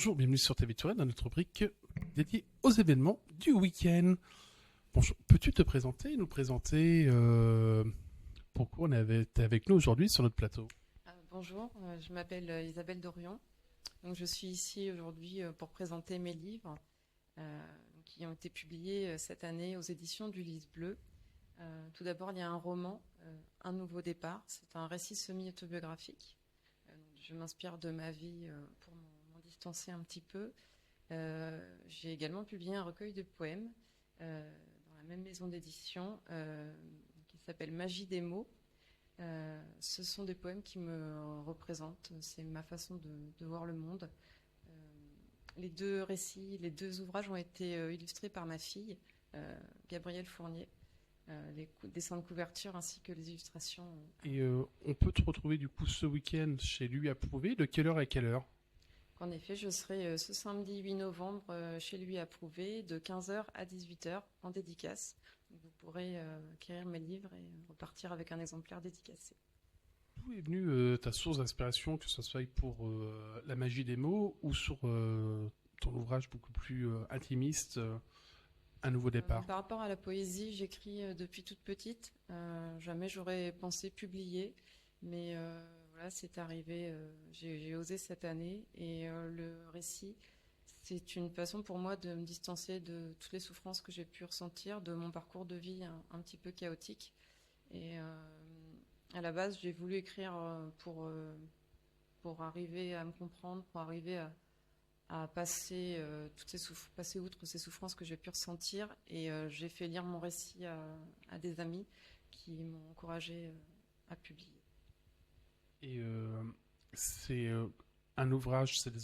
Bonjour, bienvenue sur TV Touraine dans notre rubrique dédiée aux événements du week-end. Bonjour, peux-tu te présenter, nous présenter pourquoi t'es avec nous aujourd'hui sur notre plateau? Bonjour, je m'appelle Isabelle Dorion. Donc, je suis ici aujourd'hui pour présenter mes livres qui ont été publiés cette année aux éditions du Lys Bleu. Tout d'abord, il y a un roman, Un nouveau départ. C'est un récit semi-autobiographique. Je m'inspire de ma vie pour m'en distancer un petit peu. J'ai également publié un recueil de poèmes dans la même maison d'édition qui s'appelle Magie des mots. Ce sont des poèmes qui me représentent, c'est ma façon de voir le monde. Les deux récits, les deux ouvrages ont été illustrés par ma fille, Gabrielle Fournier. Les dessins de couverture ainsi que les illustrations. Et on peut te retrouver du coup ce week-end chez Lui Approuvé, de quelle heure à quelle heure? En effet, je serai ce samedi 8 novembre chez Lui Approuvé de 15h à 18h en dédicace. Vous pourrez acquérir mes livres et repartir avec un exemplaire dédicacé. D'où est venue ta source d'inspiration, que ce soit pour la magie des mots ou sur ton ouvrage beaucoup plus intimiste, Un nouveau départ? Par rapport à la poésie, j'écris depuis toute petite. Jamais j'aurais pensé publier, mais voilà, c'est arrivé. J'ai osé cette année et le récit, c'est une façon pour moi de me distancer de toutes les souffrances que j'ai pu ressentir, de mon parcours de vie un petit peu chaotique. Et à la base, j'ai voulu écrire pour arriver à me comprendre, pour arriver à passer passer outre ces souffrances que j'ai pu ressentir. Et j'ai fait lire mon récit à des amis qui m'ont encouragé à publier. Et c'est des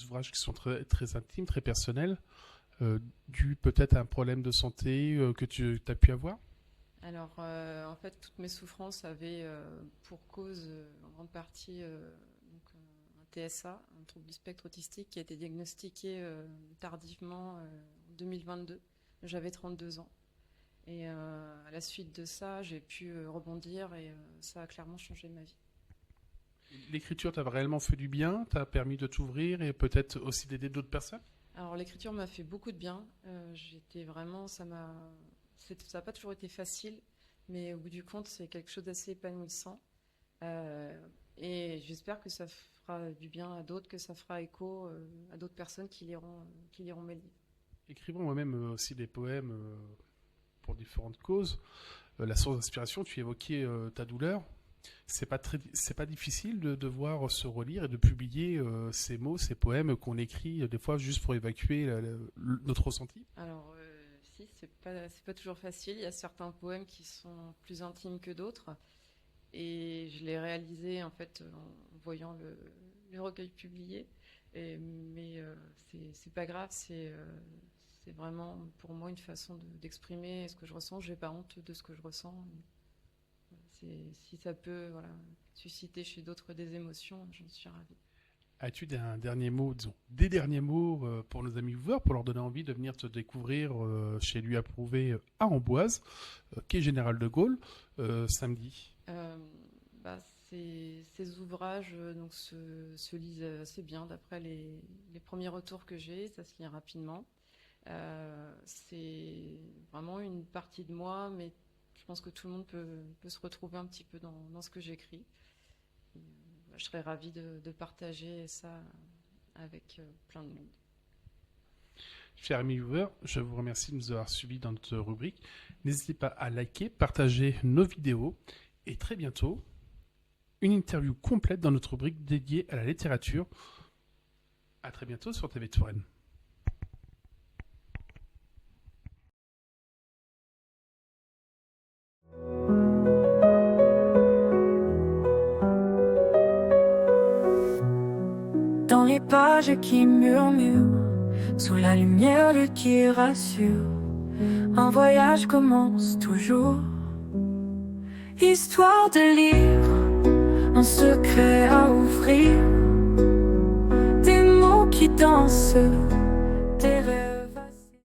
ouvrages qui sont très, très intimes, très personnels, dû peut-être à un problème de santé que tu as pu avoir? Alors, en fait, toutes mes souffrances avaient pour cause, en grande partie, un TSA, un trouble du spectre autistique, qui a été diagnostiqué tardivement en 2022. J'avais 32 ans. Et à la suite de ça, j'ai pu rebondir et ça a clairement changé ma vie. L'écriture t'a réellement fait du bien, t'a permis de t'ouvrir et peut-être aussi d'aider d'autres personnes? Alors, l'écriture m'a fait beaucoup de bien. Ça n'a pas toujours été facile, mais au bout du compte, c'est quelque chose d'assez épanouissant. Et j'espère que ça fera du bien à d'autres, que ça fera écho à d'autres personnes qui liront mes livres. Écrivant moi-même aussi des poèmes pour différentes causes. La source d'inspiration, tu évoquais ta douleur. C'est pas difficile de devoir se relire et de publier ces mots, ces poèmes qu'on écrit des fois juste pour évacuer notre ressenti? Alors, si, c'est pas toujours facile. Il y a certains poèmes qui sont plus intimes que d'autres. Et je l'ai réalisé en fait en voyant le recueil publié. Mais c'est pas grave, c'est vraiment pour moi une façon d'exprimer ce que je ressens. J'ai pas honte de ce que je ressens. Si ça peut susciter chez d'autres des émotions, j'en suis ravie. As-tu des derniers mots pour nos amis viewers, pour leur donner envie de venir te découvrir chez Lui Approuvé à Amboise, quai Général de Gaulle, samedi? Ces ouvrages se lisent assez bien d'après les premiers retours que j'ai, ça se lit rapidement. C'est vraiment une partie de moi, mais je pense que tout le monde peut se retrouver un petit peu dans ce que j'écris. Je serais ravie de partager ça avec plein de monde. Chers amis viewers, je vous remercie de nous avoir suivis dans notre rubrique. N'hésitez pas à liker, partager nos vidéos et très bientôt, une interview complète dans notre rubrique dédiée à la littérature. À très bientôt sur TV Touraine. Dans les pages qui murmurent, sous la lumière qui rassure, un voyage commence toujours. Histoire de lire, un secret à ouvrir, des mots qui dansent, des rêves.